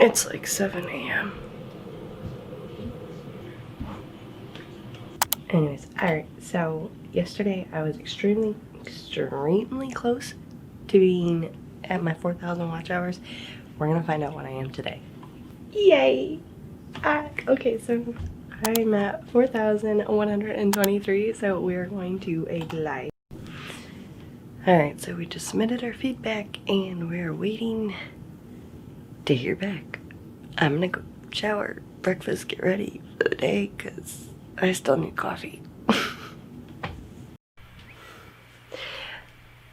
It's like 7 a.m. Anyways, alright, so yesterday I was extremely close to being at my 4,000 watch hours. We're gonna find out what I am today. Yay! Okay, so I'm at 4,123, so we're going to a live. Alright, so we just submitted our feedback and we're waiting to hear back. I'm gonna go shower, breakfast, get ready for the day because I still need coffee.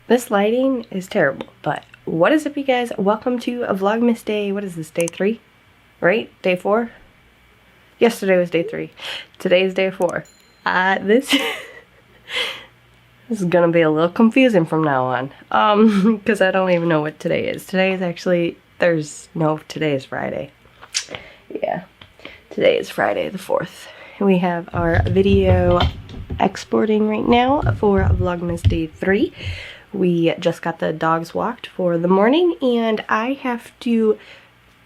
This lighting is terrible, but what is up, you guys? Welcome to a Vlogmas day. What is this, day 3? Right? Day 4? Yesterday was day 3. Today is day 4. This is gonna be a little confusing from now on. Because I don't even know what today is. Today is actually today is Friday. Yeah. Today is Friday the 4th. We have our video exporting right now for Vlogmas day 3. We just got the dogs walked for the morning and I have to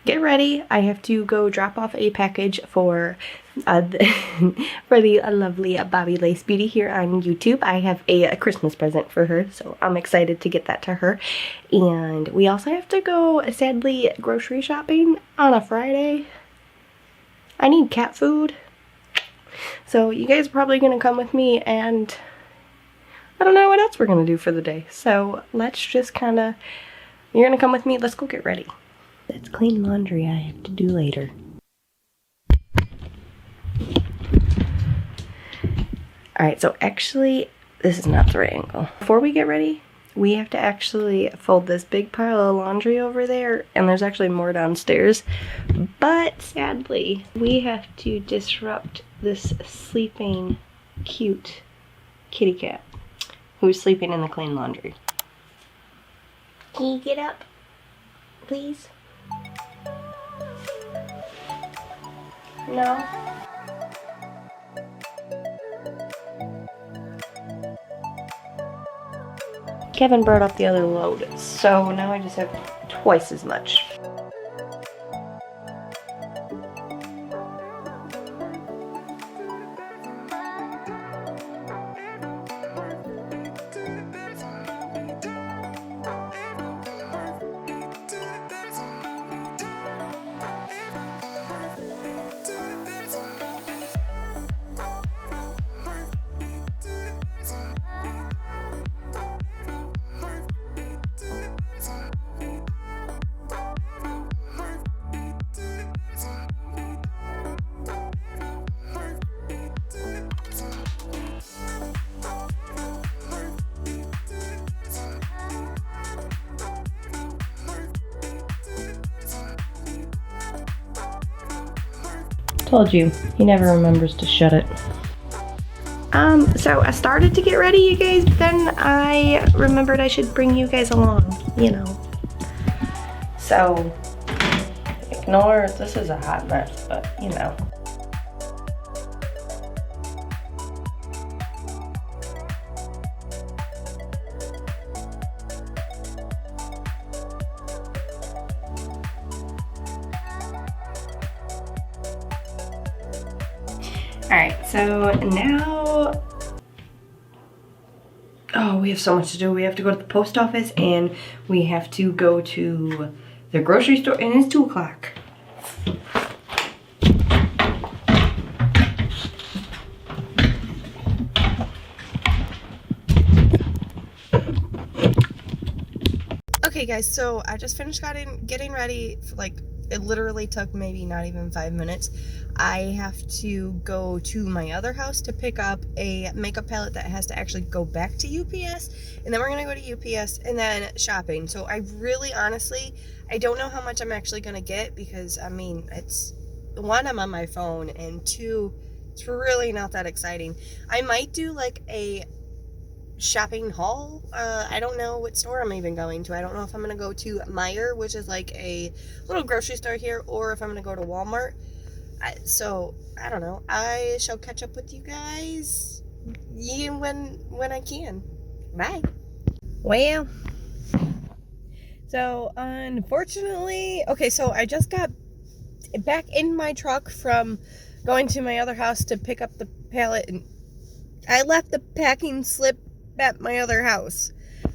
get ready. I have to go drop off a package for the lovely Bobby Lace Beauty here on YouTube. I have a Christmas present for her, so I'm excited to get that to her. And we also have to go, sadly, grocery shopping on a Friday. I need cat food. So you guys are probably going to come with me, and I don't know what else we're going to do for the day. So let's just kind of, you're going to come with me. Let's go get ready. That's clean laundry I have to do later. Alright, so actually, this is not the right angle. Before we get ready, we have to actually fold this big pile of laundry over there, and there's actually more downstairs. But sadly, we have to disrupt this sleeping, cute kitty cat who's sleeping in the clean laundry. Can you get up, please? No? Kevin brought up the other load, so now I just have twice as much. Told you, he never remembers to shut it. So I started to get ready, you guys, but then I remembered I should bring you guys along, you know. So, ignore, this is a hot mess, but, you know. Alright, so now, oh, we have so much to do. We have to go to the post office and we have to go to the grocery store, and it's 2 o'clock. Okay guys, so I just finished getting ready for, like, it literally took maybe not even 5 minutes. I have to go to my other house to pick up a makeup palette that has to actually go back to UPS, and then we're gonna go to UPS and then shopping. So I really, honestly, I don't know how much I'm actually gonna get, because I mean, it's, one, I'm on my phone, and 2, it's really not that exciting. I might do like a shopping haul. I don't know what store I'm even going to. I don't know if I'm gonna go to Meijer, which is like a little grocery store here, or if I'm gonna go to Walmart. So I don't know. I shall catch up with you guys when I can. Bye. Well, so unfortunately, okay, so I just got back in my truck from going to my other house to pick up the pallet, and I left the packing slip at my other house.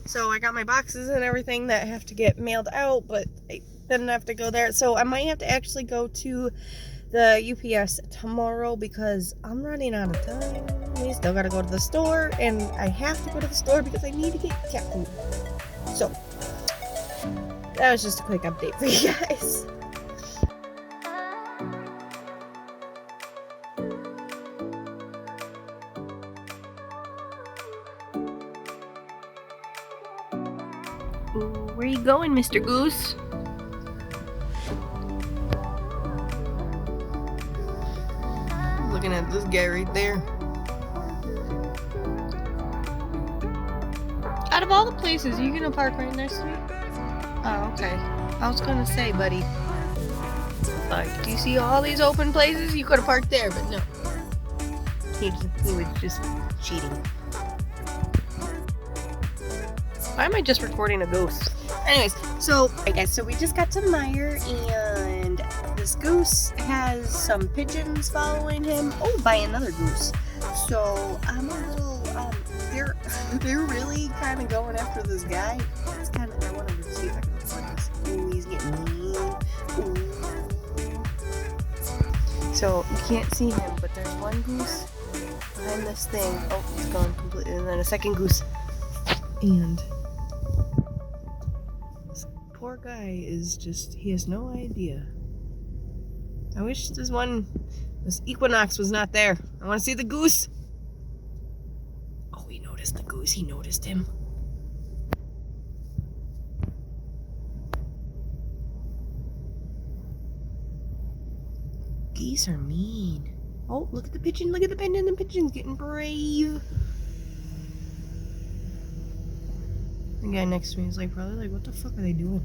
So I got my boxes and everything that have to get mailed out, but I didn't have to go there. So I might have to actually go to the UPS tomorrow because I'm running out of time. We still gotta go to the store, and I have to go to the store because I need to get cat food. So that was just a quick update for you guys. Where you going, Mr. Goose? Looking at this guy right there. Out of all the places, are you gonna park right next to me? Oh, okay. I was gonna say, buddy, like, do you see all these open places? You could have parked there, but no. He was just cheating. Why am I just recording a ghost? Anyways, so I guess we just got to Meijer, and this goose has some pigeons following him. Oh, by another goose. So I'm a little they're really kind of going after this guy. It's kind of, I want to see if I can record this. Ooh, he's getting mean. Ooh. So you can't see him, but there's one goose behind this thing. Oh, he's gone completely, and then a second goose. And poor guy is just, he has no idea. I wish this equinox was not there. I want to see the goose. Oh, he noticed the goose. He noticed him. Geese are mean. Oh, look at the pigeon. Look at the pigeon. The pigeon's getting brave. The guy next to me is like, probably like, what the fuck are they doing?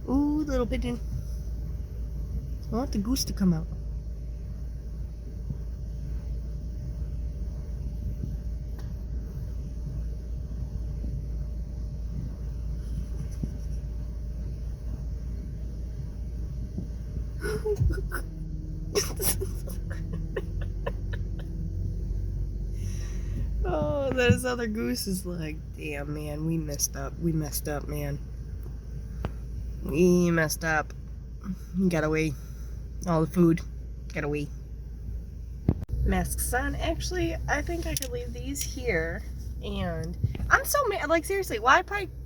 Ooh, little pigeon. I want the goose to come out. Oh, this other goose is like, damn, man, we messed up. We messed up, man. We messed up. Got away. All the food. Got away. Masks on. Actually, I think I could leave these here. And I'm so mad. Like, seriously, why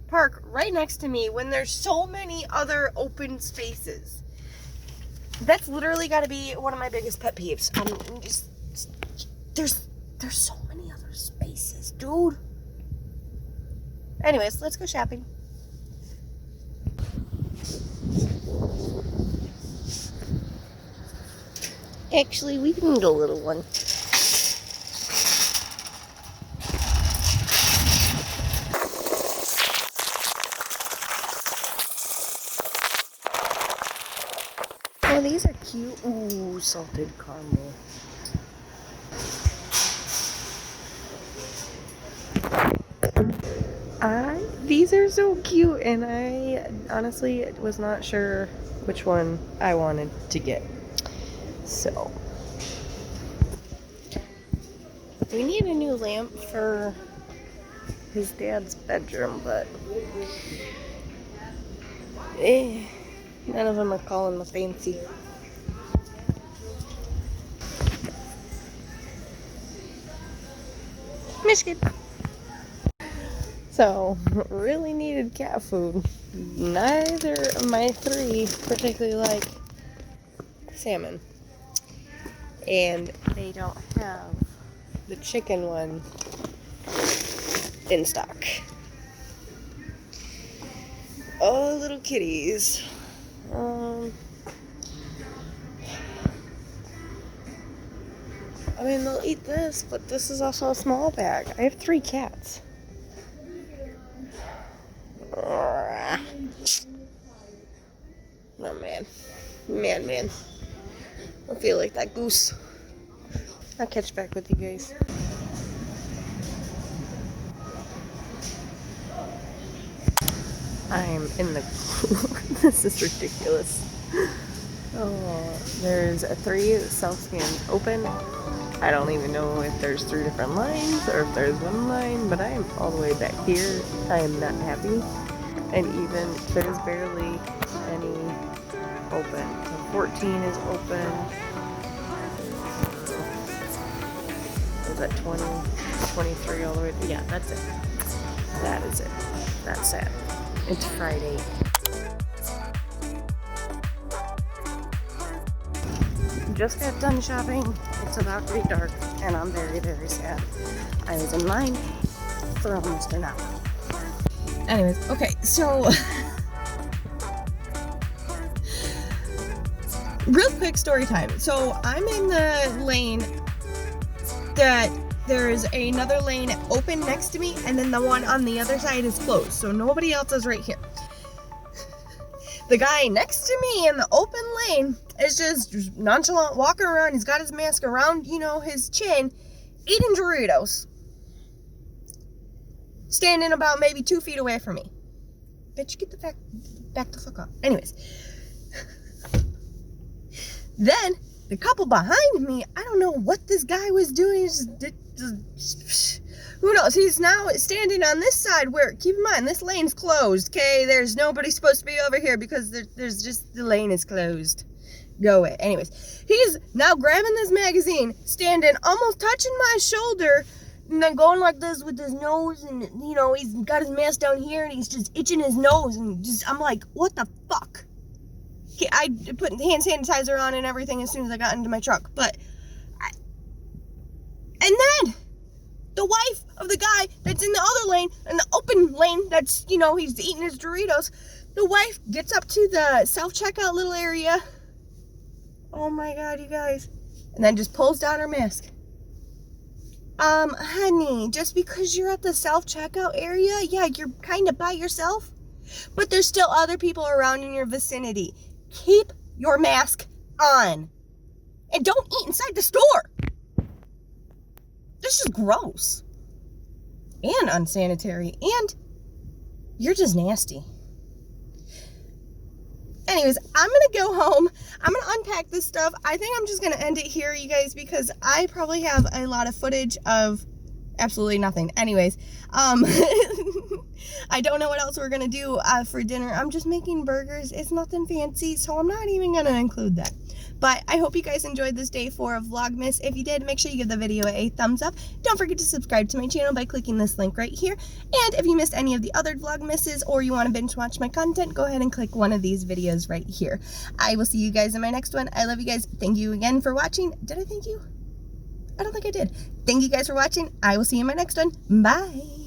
park right next to me when there's so many other open spaces? That's literally got to be one of my biggest pet peeves. I'm just, there's so many other spaces, dude. Anyways, let's go shopping. Actually, we can need a little one. Oh, these are cute. Ooh, salted caramel. These are so cute, and I honestly was not sure which one I wanted to get. So, we need a new lamp for his dad's bedroom, but none of them are calling the fancy. Michigan. So, really needed cat food. Neither of my three particularly like salmon. And they don't have the chicken one in stock. Oh, little kitties. I mean, they'll eat this, but this is also a small bag. I have 3 cats. Oh, man. Man. I feel like that goose. I'll catch back with you guys. I'm in the... This is ridiculous. Oh, there's a 3 self-scans open. I don't even know if there's 3 different lines or if there's 1 line, but I am all the way back here. I am not happy. And even there's barely any open. So 14 is open. Is that 20, 23 all the way? Yeah, that's it. That is it. That's it. It's Friday. Just got done shopping. It's about to be dark, and I'm very, very sad. I was in line for almost an hour. Anyways, okay, so real quick story time. So I'm in the lane that there's another lane open next to me, and then the one on the other side is closed. So nobody else is right here. The guy next to me in the open lane is just nonchalant walking around. He's got his mask around, you know, his chin, eating Doritos. Standing about maybe 2 feet away from me. Bitch, get the back the fuck up. Anyways. Then, the couple behind me, I don't know what this guy was doing. Who knows? He's now standing on this side where, keep in mind, this lane's closed, okay? There's nobody supposed to be over here because there's just, the lane is closed. Go away. Anyways, he's now grabbing this magazine, standing almost touching my shoulder, and then going like this with his nose, and, you know, he's got his mask down here, and he's just itching his nose, and just, I'm like, what the fuck? I put hand sanitizer on and everything as soon as I got into my truck, but, and then, the wife of the guy that's in the other lane, in the open lane, that's, you know, he's eating his Doritos, the wife gets up to the self-checkout little area. Oh my God, you guys. And then just pulls down her mask. Honey, just because you're at the self-checkout area, yeah, you're kind of by yourself, but there's still other people around in your vicinity. Keep your mask on. And don't eat inside the store. This is gross and unsanitary, and you're just nasty. Anyways, I'm gonna go home. I'm gonna unpack this stuff. I think I'm just gonna end it here, you guys, because I probably have a lot of footage of absolutely nothing. Anyways, I don't know what else we're gonna do for dinner. I'm just making burgers. It's nothing fancy, so I'm not even gonna include that. But I hope you guys enjoyed this day 4 of Vlogmas. If you did, make sure you give the video a thumbs up. Don't forget to subscribe to my channel by clicking this link right here. And if you missed any of the other Vlogmases or you want to binge watch my content, go ahead and click one of these videos right here. I will see you guys in my next one. I love you guys. Thank you again for watching. Did I thank you? I don't think I did. Thank you guys for watching. I will see you in my next one. Bye.